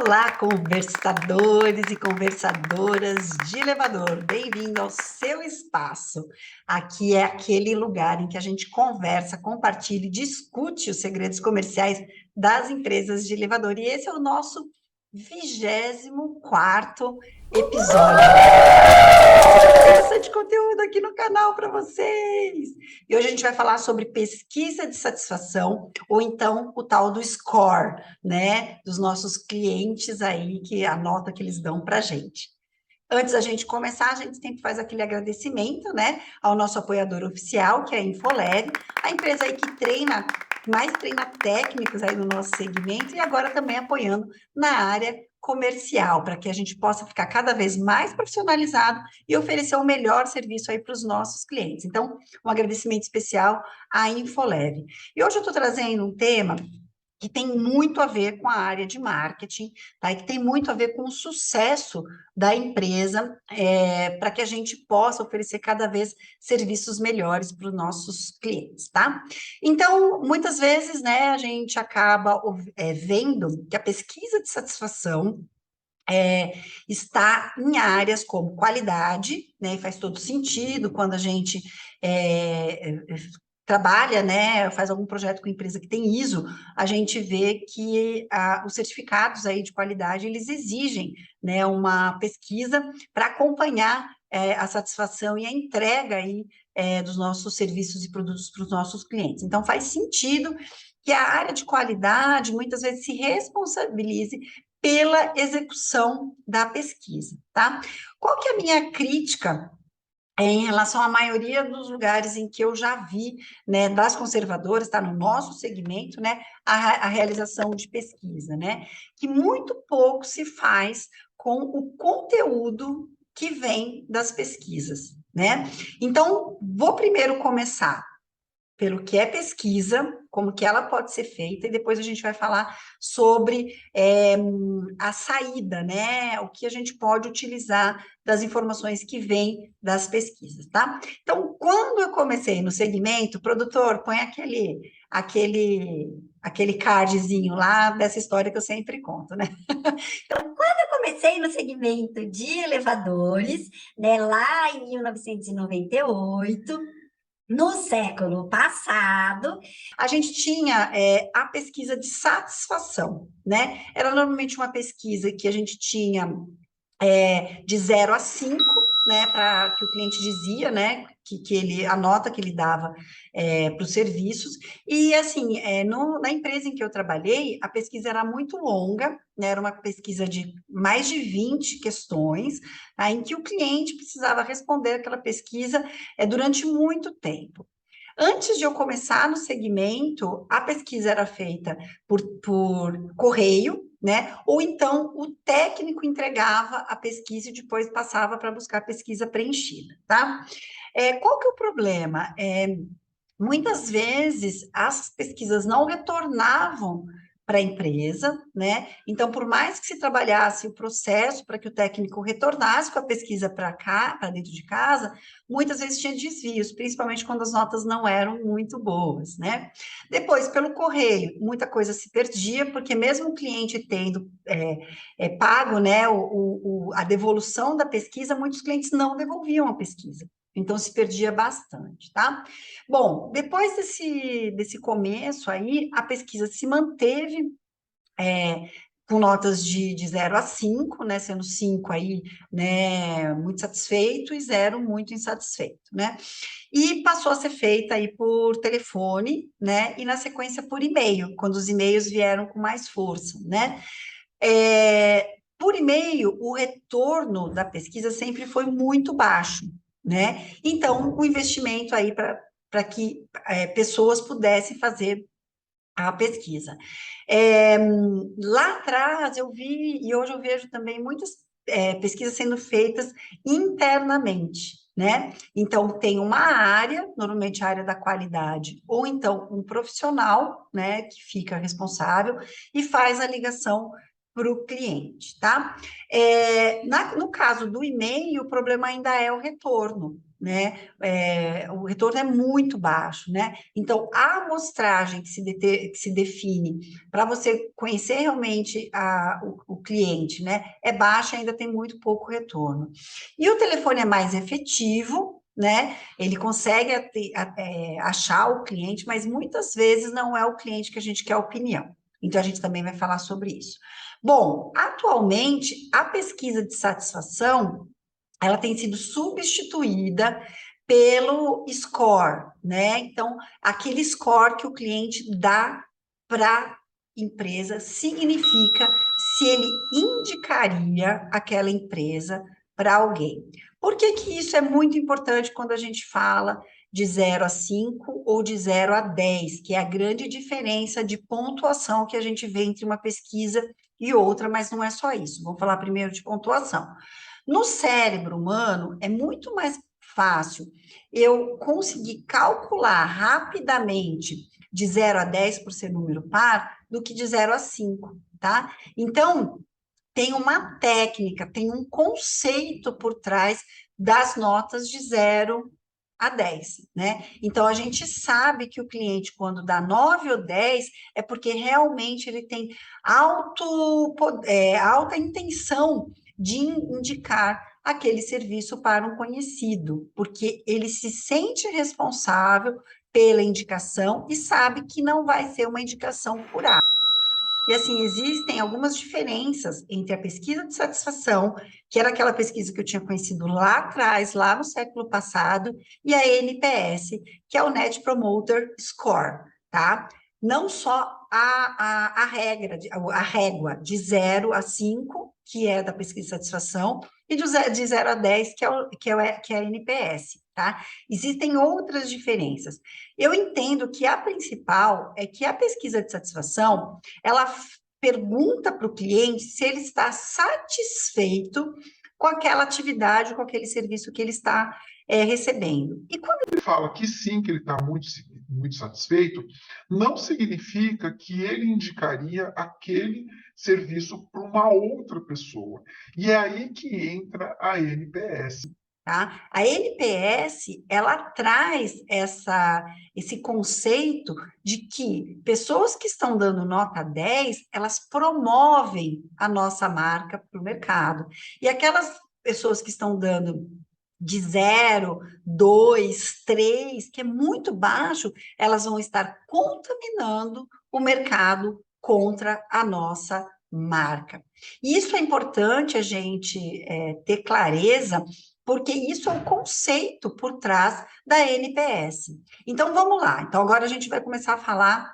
Olá, conversadores e conversadoras de elevador, bem-vindo ao seu espaço. Aqui é aquele lugar em que a gente conversa, compartilha e discute os segredos comerciais das empresas de elevador. E esse é o nosso 24º episódio. Bastante conteúdo aqui no canal para vocês. E hoje a gente vai falar sobre pesquisa de satisfação, ou então o tal do score, né, dos nossos clientes aí, que a nota que eles dão para a gente. Antes da gente começar, a gente sempre faz aquele agradecimento, né, ao nosso apoiador oficial, que é a Infoleve, a empresa aí que mais treina técnicos aí no nosso segmento e agora também apoiando na área comercial, para que a gente possa ficar cada vez mais profissionalizado e oferecer o melhor serviço aí para os nossos clientes. Então, um agradecimento especial à Infoleve. E hoje eu estou trazendo um tema que tem muito a ver com a área de marketing, tá? E que tem muito a ver com o sucesso da empresa, para que a gente possa oferecer cada vez serviços melhores para os nossos clientes, tá? Então, muitas vezes, né, a gente acaba vendo que a pesquisa de satisfação está em áreas como qualidade, né, e faz todo sentido quando a gente trabalha, né, faz algum projeto com empresa que tem ISO, a gente vê que os certificados aí de qualidade, eles exigem, né, uma pesquisa para acompanhar a satisfação e a entrega aí dos nossos serviços e produtos para os nossos clientes. Então, faz sentido que a área de qualidade, muitas vezes, se responsabilize pela execução da pesquisa, tá? Qual que é a minha crítica em relação à maioria dos lugares em que eu já vi, né, das conservadoras, está no nosso segmento, né, a realização de pesquisa, né, que muito pouco se faz com o conteúdo que vem das pesquisas, né? Então, vou primeiro começar pelo que é pesquisa, como que ela pode ser feita, e depois a gente vai falar sobre a saída, né? O que a gente pode utilizar das informações que vêm das pesquisas, tá? Então, quando eu comecei no segmento, produtor, põe aquele cardzinho lá dessa história que eu sempre conto, né? Então, quando eu comecei no segmento de elevadores, né, lá em 1998, no século passado, a gente tinha a pesquisa de satisfação, né? Era normalmente uma pesquisa que a gente tinha de 0 a 5, né, para que o cliente dizia, né, que ele, a nota que ele dava para os serviços, e assim, na empresa em que eu trabalhei, a pesquisa era muito longa, né, era uma pesquisa de mais de 20 questões, tá, em que o cliente precisava responder aquela pesquisa durante muito tempo. Antes de eu começar no segmento, a pesquisa era feita por correio, né? Ou então o técnico entregava a pesquisa e depois passava para buscar a pesquisa preenchida, tá? Qual que é o problema? Muitas vezes as pesquisas não retornavam para a empresa, né? Então, por mais que se trabalhasse o processo para que o técnico retornasse com a pesquisa para cá, para dentro de casa, muitas vezes tinha desvios, principalmente quando as notas não eram muito boas, né? Depois, pelo correio, muita coisa se perdia, porque mesmo o cliente tendo pago, né, a devolução da pesquisa, muitos clientes não devolviam a pesquisa. Então, se perdia bastante, tá? Bom, depois desse começo aí, a pesquisa se manteve com notas de 0 a 5, né? Sendo 5 aí, né, muito satisfeito e 0 muito insatisfeito, né? E passou a ser feita aí por telefone, né? E na sequência por e-mail, quando os e-mails vieram com mais força, né? Por e-mail, o retorno da pesquisa sempre foi muito baixo, né? Então, o investimento aí para que pessoas pudessem fazer a pesquisa. Lá atrás eu vi, e hoje eu vejo também muitas pesquisas sendo feitas internamente, né? Então, tem uma área, normalmente a área da qualidade, ou então um profissional, né, que fica responsável e faz a ligação para o cliente, tá? No caso do e-mail, o problema ainda é o retorno, né? O retorno é muito baixo, né? Então, a amostragem que se define para você conhecer realmente o cliente, né? É baixa, ainda tem muito pouco retorno. E o telefone é mais efetivo, né? Ele consegue achar o cliente, mas muitas vezes não é o cliente que a gente quer opinião. Então, a gente também vai falar sobre isso. Bom, atualmente, a pesquisa de satisfação, ela tem sido substituída pelo score, né? Então, aquele score que o cliente dá para a empresa significa se ele indicaria aquela empresa para alguém. Por que que isso é muito importante quando a gente fala de 0 a 5 ou de 0 a 10, que é a grande diferença de pontuação que a gente vê entre uma pesquisa e outra, mas não é só isso. Vamos falar primeiro de pontuação. No cérebro humano, é muito mais fácil eu conseguir calcular rapidamente de 0 a 10 por ser número par do que de 0 a 5, tá? Então, tem uma técnica, tem um conceito por trás das notas de 0 a 10, né? Então, a gente sabe que o cliente, quando dá 9 ou 10, é porque realmente ele tem alta intenção de indicar aquele serviço para um conhecido, porque ele se sente responsável pela indicação e sabe que não vai ser uma indicação por acaso. E assim, existem algumas diferenças entre a pesquisa de satisfação, que era aquela pesquisa que eu tinha conhecido lá atrás, lá no século passado, e a NPS, que é o Net Promoter Score, tá? Não só a régua de 0 a 5, que é da pesquisa de satisfação, e de 0 a 10, que é a NPS, tá? Existem outras diferenças. Eu entendo que a principal é que a pesquisa de satisfação ela pergunta para o cliente se ele está satisfeito com aquela atividade, com aquele serviço que ele está recebendo. E quando ele fala que sim, que ele está muito satisfeito, não significa que ele indicaria aquele serviço para uma outra pessoa. E é aí que entra a NPS. tá? A NPS, ela traz esse conceito de que pessoas que estão dando nota 10, elas promovem a nossa marca para o mercado. E aquelas pessoas que estão dando de 0, 2, 3, que é muito baixo, elas vão estar contaminando o mercado contra a nossa marca. E isso é importante a gente ter clareza, porque isso é o conceito por trás da NPS. Então, vamos lá. Então, agora a gente vai começar a falar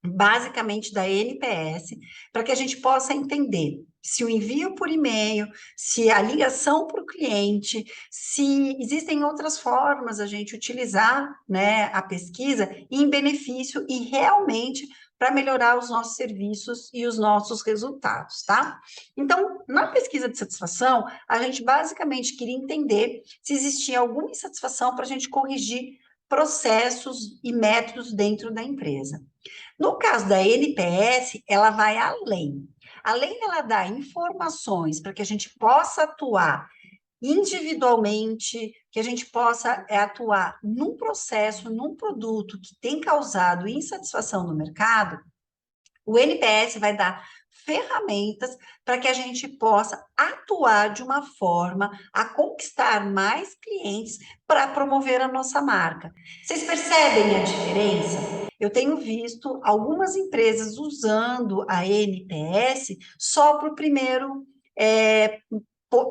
basicamente da NPS, para que a gente possa entender se o envio por e-mail, se a ligação para o cliente, se existem outras formas a gente utilizar, né, a pesquisa em benefício e realmente para melhorar os nossos serviços e os nossos resultados, tá? Então, na pesquisa de satisfação, a gente basicamente queria entender se existia alguma insatisfação para a gente corrigir processos e métodos dentro da empresa. No caso da NPS, ela vai além. Além dela dar informações para que a gente possa atuar individualmente, que a gente possa atuar num processo, num produto que tem causado insatisfação no mercado, o NPS vai dar ferramentas para que a gente possa atuar de uma forma a conquistar mais clientes para promover a nossa marca. Vocês percebem a diferença? Eu tenho visto algumas empresas usando a NPS só para o primeiro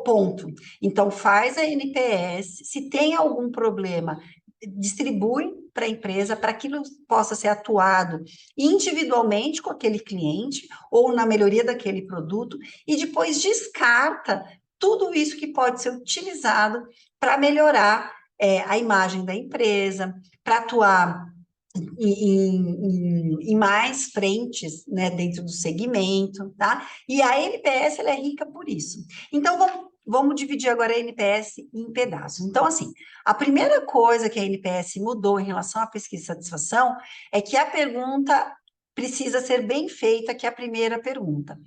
ponto. Então, faz a NPS, se tem algum problema, distribui para a empresa para que aquilo possa ser atuado individualmente com aquele cliente ou na melhoria daquele produto e depois descarta tudo isso que pode ser utilizado para melhorar a imagem da empresa, para atuar em mais frentes, né, dentro do segmento, tá? E a NPS, ela é rica por isso. Então, vamos dividir agora a NPS em pedaços. Então, assim, a primeira coisa que a NPS mudou em relação à pesquisa de satisfação é que a pergunta precisa ser bem feita, que é a primeira pergunta.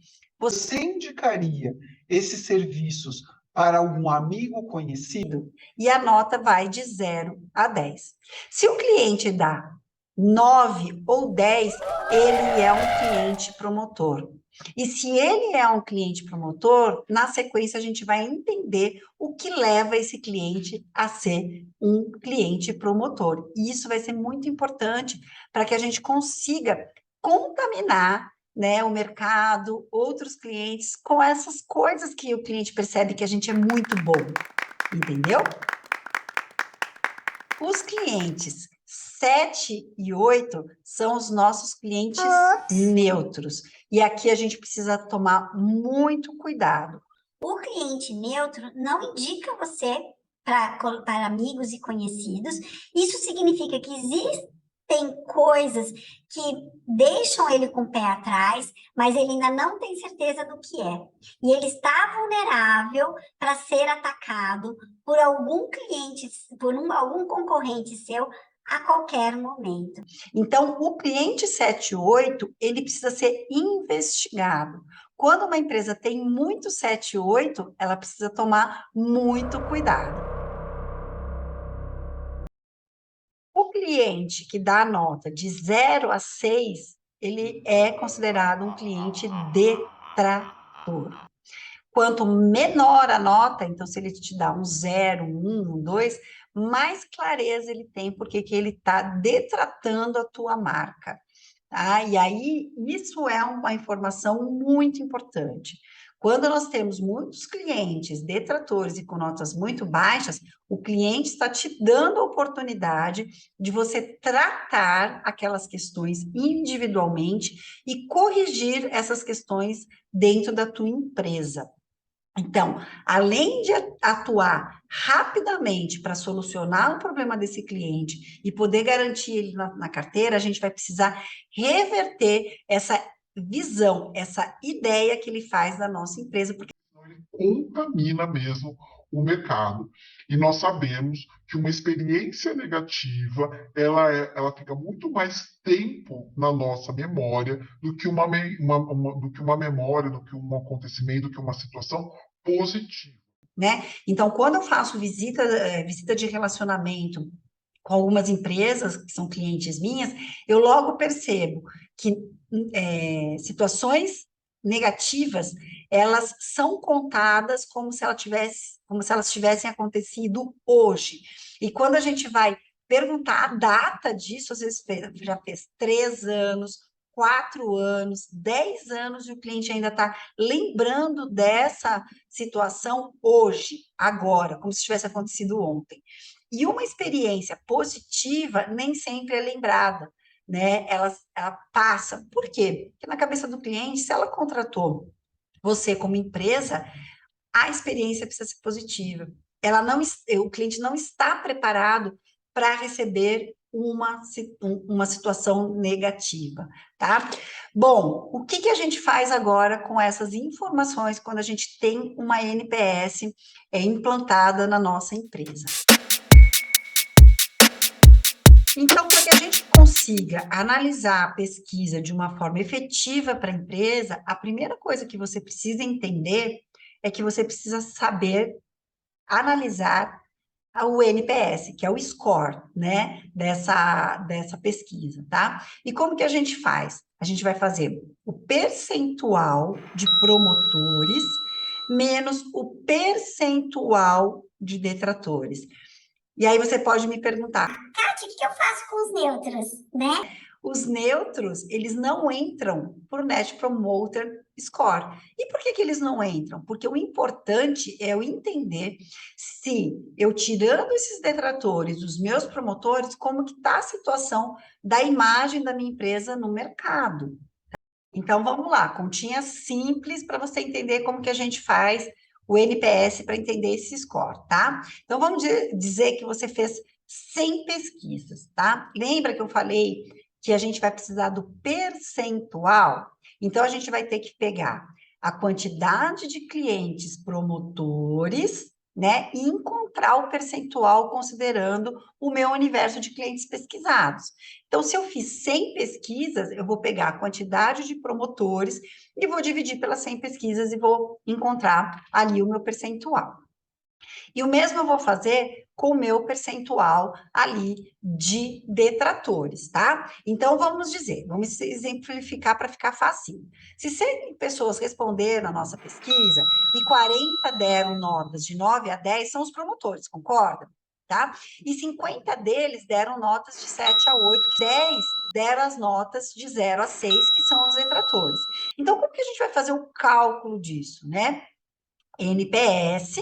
Você indicaria esses serviços para algum amigo conhecido? E a nota vai de 0 a 10. Se o cliente dá 9 ou 10, ele é um cliente promotor. E se ele é um cliente promotor, na sequência a gente vai entender o que leva esse cliente a ser um cliente promotor. E isso vai ser muito importante para que a gente consiga contaminar, né, o mercado, outros clientes, com essas coisas que o cliente percebe que a gente é muito bom, entendeu? Os clientes 7 e 8 são os nossos clientes neutros. E aqui a gente precisa tomar muito cuidado. O cliente neutro não indica você para amigos e conhecidos. Isso significa que existem coisas que deixam ele com o pé atrás, mas ele ainda não tem certeza do que é. E ele está vulnerável para ser atacado por algum cliente, algum concorrente seu a qualquer momento. Então, o cliente 7 e 8, ele precisa ser investigado. Quando uma empresa tem muito 7 e 8, ela precisa tomar muito cuidado. O cliente que dá a nota de 0 a 6, ele é considerado um cliente detrator. Quanto menor a nota, então se ele te dá um 0, um 2, mais clareza ele tem porque que ele está detratando a tua marca. Tá? E aí, isso é uma informação muito importante. Quando nós temos muitos clientes detratores e com notas muito baixas, o cliente está te dando a oportunidade de você tratar aquelas questões individualmente e corrigir essas questões dentro da tua empresa. Então, além de atuar rapidamente para solucionar o problema desse cliente e poder garantir ele na carteira, a gente vai precisar reverter essa visão, essa ideia que ele faz da nossa empresa, porque ele contamina mesmo o mercado. E nós sabemos que uma experiência negativa, ela fica muito mais tempo na nossa memória do que uma memória, do que um acontecimento, do que uma situação positiva. né? Então, quando eu faço visita de relacionamento com algumas empresas que são clientes minhas, eu logo percebo que situações negativas, elas são contadas como se elas tivessem acontecido hoje. E quando a gente vai perguntar a data disso, às vezes já fez 3 anos, 4 anos, 10 anos, e o cliente ainda está lembrando dessa situação hoje, agora, como se tivesse acontecido ontem. E uma experiência positiva nem sempre é lembrada, né? Ela passa. Por quê? Porque na cabeça do cliente, se ela contratou você como empresa, a experiência precisa ser positiva. O cliente não está preparado para receber uma situação negativa, tá? Bom, o que a gente faz agora com essas informações quando a gente tem uma NPS implantada na nossa empresa? Então, para que a gente consiga analisar a pesquisa de uma forma efetiva para a empresa, a primeira coisa que você precisa entender é que você precisa saber analisar o NPS, que é o score, né, dessa pesquisa, tá? E como que a gente faz? A gente vai fazer o percentual de promotores menos o percentual de detratores. E aí você pode me perguntar, Kátia, o que eu faço com os neutros, né? Os neutros, eles não entram por Net Promoter Score. E por que eles não entram? Porque o importante é eu entender se eu tirando esses detratores, os meus promotores, como que está a situação da imagem da minha empresa no mercado. Então, vamos lá, continha simples para você entender como que a gente faz o NPS para entender esse score, tá? Então, vamos dizer que você fez 100 pesquisas, tá? Lembra que eu falei que a gente vai precisar do percentual? Então, a gente vai ter que pegar a quantidade de clientes promotores, né? E encontrar o percentual considerando o meu universo de clientes pesquisados. Então, se eu fiz 100 pesquisas, eu vou pegar a quantidade de promotores e vou dividir pelas 100 pesquisas e vou encontrar ali o meu percentual. E o mesmo eu vou fazer com o meu percentual ali de detratores, tá? Então, vamos dizer, vamos exemplificar para ficar fácil. Se 100 pessoas responderam a nossa pesquisa e 40 deram notas de 9 a 10, são os promotores, concorda? Tá? E 50 deles deram notas de 7 a 8, 10 deram as notas de 0 a 6, que são os detratores. Então, como que a gente vai fazer o cálculo disso, né? NPS,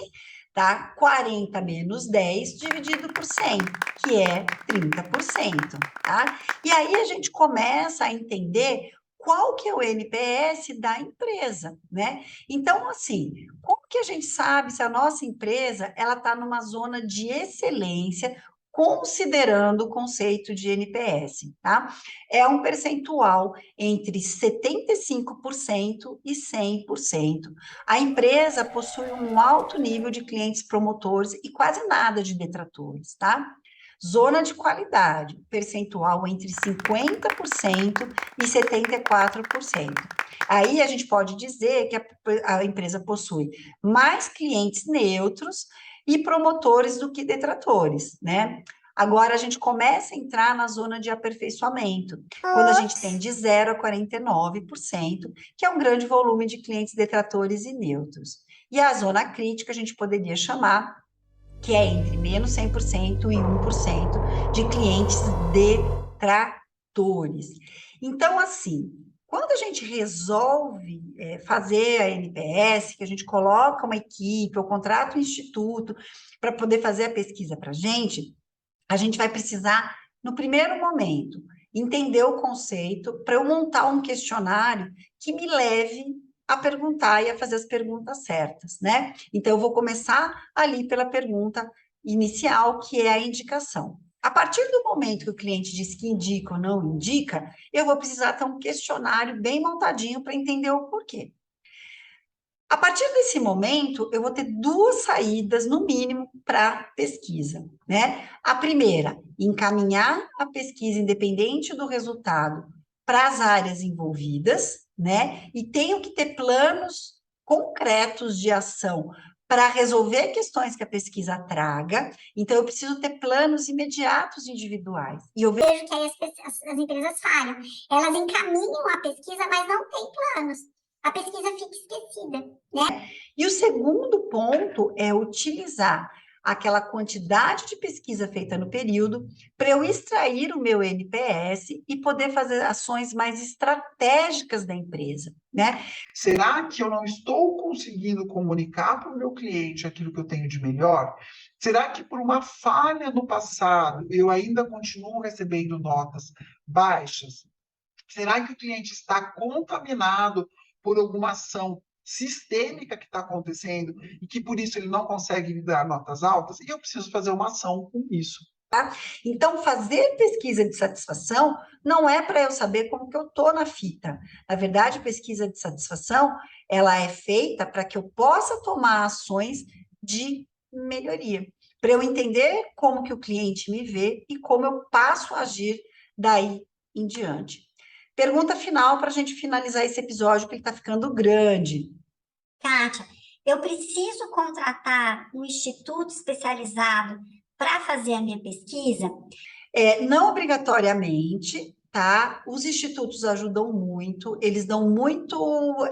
tá? 40 menos 10 dividido por 100, que é 30%, tá? E aí a gente começa a entender qual que é o NPS da empresa, né? Então, assim, como que a gente sabe se a nossa empresa ela está numa zona de excelência, considerando o conceito de NPS, tá? É um percentual entre 75% e 100%. A empresa possui um alto nível de clientes promotores e quase nada de detratores, tá? Zona de qualidade, percentual entre 50% e 74%. Aí a gente pode dizer que a empresa possui mais clientes neutros e promotores do que detratores, né? Agora a gente começa a entrar na zona de aperfeiçoamento, quando a gente tem de 0 a 49%, que é um grande volume de clientes detratores e neutros. E a zona crítica a gente poderia chamar, que é entre menos 100% e 1% de clientes detratores. Então, assim, quando a gente resolve fazer a NPS, que a gente coloca uma equipe, ou contrata um instituto para poder fazer a pesquisa para a gente vai precisar, no primeiro momento, entender o conceito para eu montar um questionário que me leve a perguntar e a fazer as perguntas certas, né? Então, eu vou começar ali pela pergunta inicial, que é a indicação. A partir do momento que o cliente diz que indica ou não indica, eu vou precisar ter um questionário bem montadinho para entender o porquê. A partir desse momento, eu vou ter duas saídas, no mínimo, para pesquisa, né? A primeira, encaminhar a pesquisa independente do resultado para as áreas envolvidas, né? E tenho que ter planos concretos de ação para resolver questões que a pesquisa traga. Então, eu preciso ter planos imediatos individuais. E eu vejo que aí as empresas falham. Elas encaminham a pesquisa, mas não têm planos. A pesquisa fica esquecida, né? E o segundo ponto é utilizar aquela quantidade de pesquisa feita no período para eu extrair o meu NPS e poder fazer ações mais estratégicas da empresa, né? Será que eu não estou conseguindo comunicar para o meu cliente aquilo que eu tenho de melhor? Será que por uma falha no passado eu ainda continuo recebendo notas baixas? Será que o cliente está contaminado por alguma ação sistêmica que está acontecendo e que por isso ele não consegue me dar notas altas? E eu preciso fazer uma ação com isso. Então, fazer pesquisa de satisfação não é para eu saber como que eu estou na fita. Na verdade, pesquisa de satisfação, ela é feita para que eu possa tomar ações de melhoria, para eu entender como que o cliente me vê e como eu passo a agir daí em diante. Pergunta final para a gente finalizar esse episódio, que ele está ficando grande. Kátia, eu preciso contratar um instituto especializado para fazer a minha pesquisa? Não obrigatoriamente, tá? Os institutos ajudam muito, eles dão muito,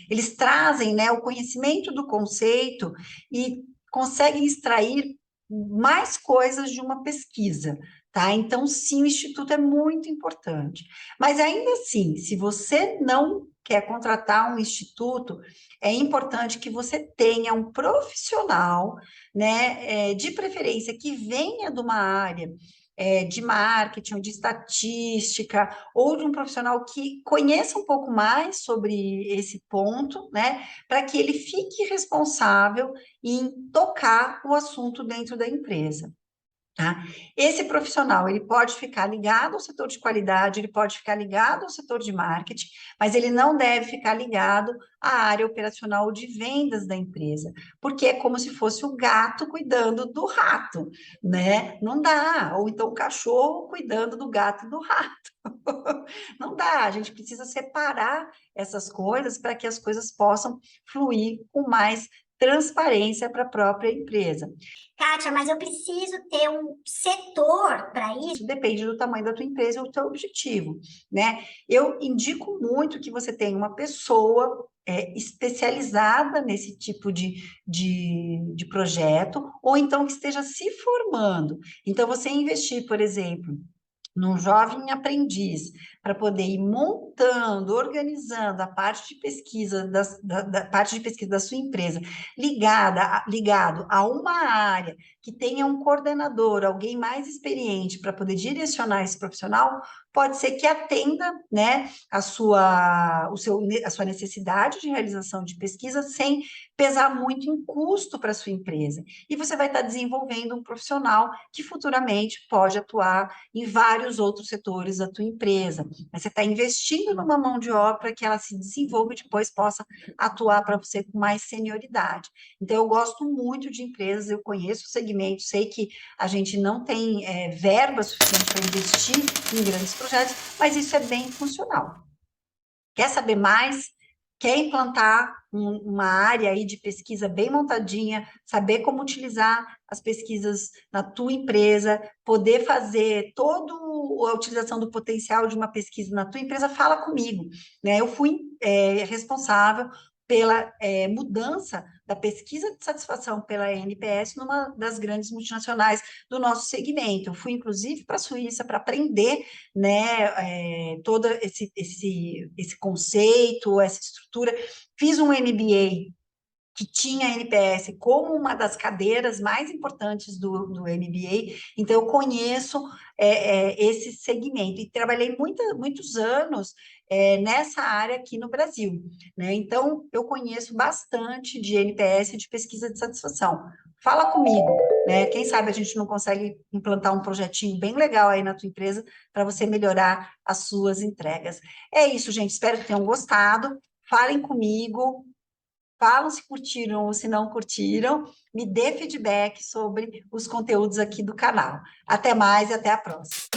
eles trazem, né, o conhecimento do conceito e conseguem extrair mais coisas de uma pesquisa, tá? Então, sim, o instituto é muito importante. Mas ainda assim, se você não quer contratar um instituto, é importante que você tenha um profissional, né, de preferência que venha de uma área de marketing, de estatística, ou de um profissional que conheça um pouco mais sobre esse ponto, né, para que ele fique responsável em tocar o assunto dentro da empresa. Tá? Esse profissional, ele pode ficar ligado ao setor de qualidade, ele pode ficar ligado ao setor de marketing, mas ele não deve ficar ligado à área operacional de vendas da empresa, porque é como se fosse o gato cuidando do rato, né? Não dá, ou então o cachorro cuidando do gato e do rato. Não dá, a gente precisa separar essas coisas para que as coisas possam fluir com mais transparência para a própria empresa. Kátia, mas eu preciso ter um setor para isso? Isso depende do tamanho da tua empresa e do teu objetivo, né? Eu indico muito que você tenha uma pessoa especializada nesse tipo de projeto, ou então que esteja se formando. Então, você investir, por exemplo, num jovem aprendiz, para poder ir montando, organizando a parte de pesquisa da parte de pesquisa da sua empresa, ligado a uma área que tenha um coordenador, alguém mais experiente para poder direcionar esse profissional, pode ser que atenda, né, a sua necessidade de realização de pesquisa sem pesar muito em custo para a sua empresa. E você vai estar desenvolvendo um profissional que futuramente pode atuar em vários outros setores da tua empresa. Mas você está investindo numa mão de obra para que ela se desenvolva e depois possa atuar para você com mais senioridade. Então, eu gosto muito de empresas, eu conheço o segmento, sei que a gente não tem verba suficiente para investir em grandes projetos, mas isso é bem funcional. Quer saber mais? Quer implantar uma área aí de pesquisa bem montadinha, saber como utilizar as pesquisas na tua empresa, poder fazer toda a utilização do potencial de uma pesquisa na tua empresa, fala comigo, né? Eu fui responsável pela mudança da pesquisa de satisfação pela NPS numa das grandes multinacionais do nosso segmento. Eu fui, inclusive, para a Suíça para aprender, né, todo esse conceito, essa estrutura. Fiz um MBA que tinha NPS como uma das cadeiras mais importantes do MBA, então eu conheço esse segmento e trabalhei muitos anos nessa área aqui no Brasil, né? Então eu conheço bastante de NPS e de pesquisa de satisfação. Fala comigo, né? Quem sabe a gente não consegue implantar um projetinho bem legal aí na tua empresa para você melhorar as suas entregas. É isso, gente. Espero que tenham gostado. Falem comigo. Falam se curtiram ou se não curtiram, me dê feedback sobre os conteúdos aqui do canal. Até mais e até a próxima.